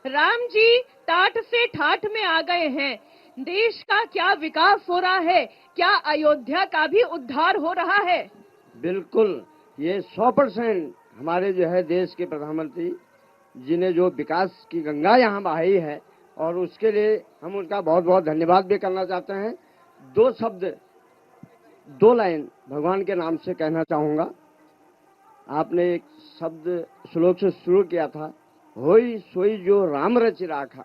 राम जी टाट से ठाठ में आ गए हैं। देश का क्या विकास हो रहा है, क्या अयोध्या का भी उद्धार हो रहा है? बिल्कुल, ये 100% हमारे जो है देश के प्रधानमंत्री जिन्हें जो विकास की गंगा यहाँ बहाई है और उसके लिए हम उनका बहुत बहुत धन्यवाद भी करना चाहते हैं। दो शब्द, दो लाइन भगवान के नाम से कहना चाहूंगा। आपने एक शब्द श्लोक से शुरू किया था, होई सोई जो राम रचि राखा,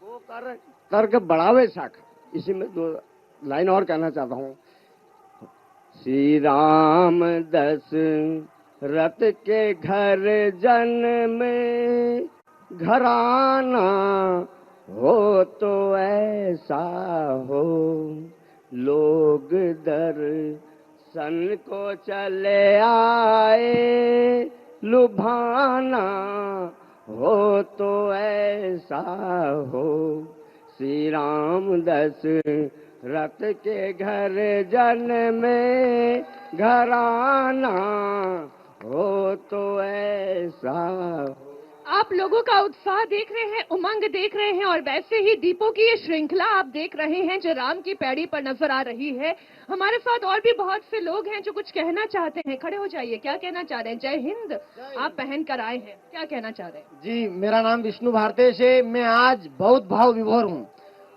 वो कर तर्क बढ़ावे शाखा। इसी में दो लाइन और कहना चाहता हूँ। श्री राम दशरथ के घर जन्म घराना हो तो ऐसा हो, लोग दर्शन को चले आए लुभाना हो तो ऐसा हो। श्री राम दशरथ के घर जन्म घराना हो तो ऐसा हो। आप लोगों का उत्साह देख रहे हैं, उमंग देख रहे हैं, और वैसे ही दीपों की ये श्रृंखला आप देख रहे हैं जो राम की पैड़ी पर नजर आ रही है। हमारे साथ और भी बहुत से लोग हैं जो कुछ कहना चाहते हैं। खड़े हो जाइए, क्या कहना चाह रहे हैं? जय हिंद। आप पहन कर आए हैं, क्या कहना चाह रहे हैं? जी, मेरा नाम विष्णु भारतेश है। मैं आज बहुत भाव विभोर हूँ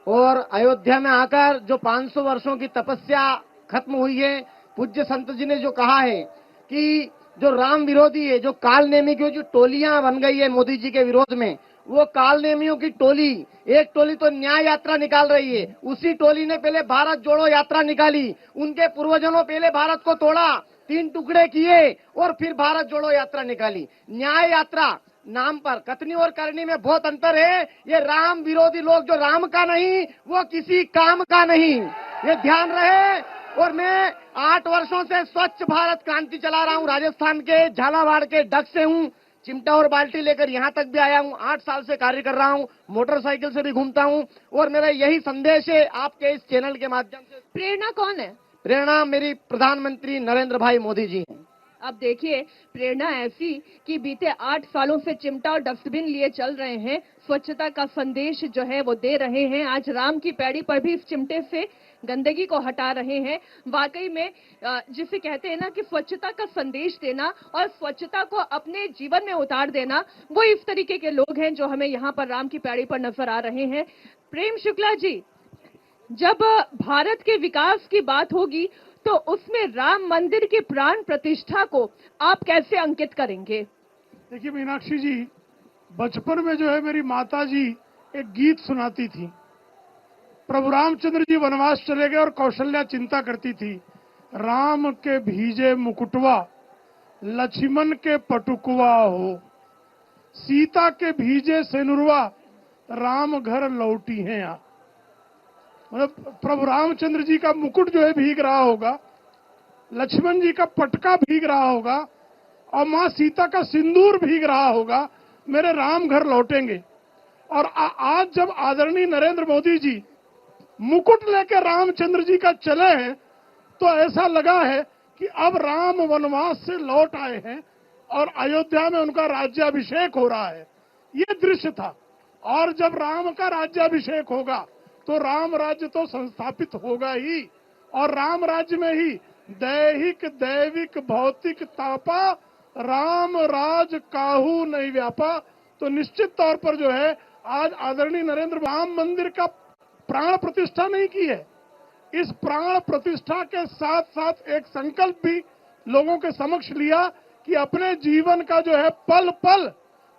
और अयोध्या में आकर जो 500 वर्षों की तपस्या खत्म हुई है, पूज्य संत जी ने जो कहा है कि जो राम विरोधी है, जो काल नेमी की जो टोलियां बन गई है मोदी जी के विरोध में, वो काल नेमियों की टोली, एक टोली तो न्याय यात्रा निकाल रही है, उसी टोली ने पहले भारत जोड़ो यात्रा निकाली। उनके पूर्वजों पहले भारत को तोड़ा, 3 टुकड़े किए और फिर भारत जोड़ो यात्रा निकाली। न्याय यात्रा नाम पर कथनी और करनी में बहुत अंतर है। ये राम विरोधी लोग जो राम का नहीं, वो किसी काम का नहीं, ये ध्यान रहे। और मैं 8 वर्षों से स्वच्छ भारत क्रांति चला रहा हूँ। राजस्थान के झालावाड़ के डग से हूँ, चिमटा और बाल्टी लेकर यहाँ तक भी आया हूँ। 8 साल से कार्य कर रहा हूँ, मोटरसाइकिल से भी घूमता हूँ और मेरा यही संदेश है आपके इस चैनल के माध्यम से। प्रेरणा कौन है? प्रेरणा मेरी प्रधानमंत्री नरेंद्र भाई मोदी जी हैं। अब देखिए, प्रेरणा ऐसी कि बीते 8 सालों से चिमटा और डस्टबिन लिए चल रहे हैं, स्वच्छता का संदेश जो है वो दे रहे हैं। आज राम की पैड़ी पर भी इस चिमटे से गंदगी को हटा रहे हैं। वाकई में जिसे कहते हैं ना कि स्वच्छता का संदेश देना और स्वच्छता को अपने जीवन में उतार देना, वो इस तरीके के लोग हैं जो हमें यहाँ पर राम की पैड़ी पर नजर आ रहे हैं। प्रेम शुक्ला जी, जब भारत के विकास की बात होगी तो उसमें राम मंदिर की प्राण प्रतिष्ठा को आप कैसे अंकित करेंगे? देखिए मीनाक्षी जी, बचपन में जो है मेरी माता जी एक गीत सुनाती थी। प्रभु रामचंद्र जी वनवास चले गए और कौशल्या चिंता करती थी, राम के भीजे मुकुटवा लक्ष्मण के पटुकवा हो, सीता के भीजे सेनुरवा राम घर लौटी हैं आ। मतलब प्रभु रामचंद्र जी का मुकुट जो है भीग रहा होगा, लक्ष्मण जी का पटका भीग रहा होगा और माँ सीता का सिंदूर भीग रहा होगा, मेरे राम घर लौटेंगे। और आज जब आदरणीय नरेंद्र मोदी जी मुकुट लेकर रामचंद्र जी का चले हैं तो ऐसा लगा है कि अब राम वनवास से लौट आए हैं और अयोध्या में उनका राज्याभिषेक हो रहा है। ये दृश्य था। और जब राम का राज्याभिषेक होगा तो राम राज्य तो संस्थापित होगा ही, और राम राज्य में ही दैहिक दैविक भौतिक तापा राम राज काहू नहीं व्यापा। तो निश्चित तौर पर जो है आज आदरणीय नरेंद्र राम मंदिर का प्राण प्रतिष्ठा नहीं की है। इस प्राण प्रतिष्ठा के साथ साथ एक संकल्प भी लोगों के समक्ष लिया कि अपने जीवन का जो है पल पल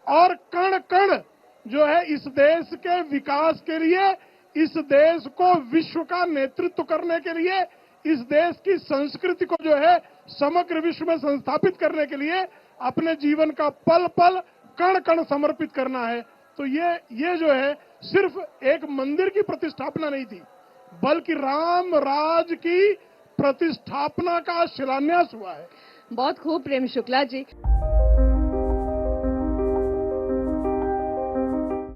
और कण कण जो है इस देश के विकास के लिए, इस देश को विश्व का नेतृत्व करने के लिए, इस देश की संस्कृति को जो है समग्र विश्व में संस्थापित करने के लिए अपने जीवन का पल पल कण कण समर्पित करना है। तो ये जो है सिर्फ एक मंदिर की प्रतिष्ठापना नहीं थी, बल्कि राम राज की प्रतिष्ठापना का शिलान्यास हुआ है। बहुत खूब प्रेम शुक्ला जी।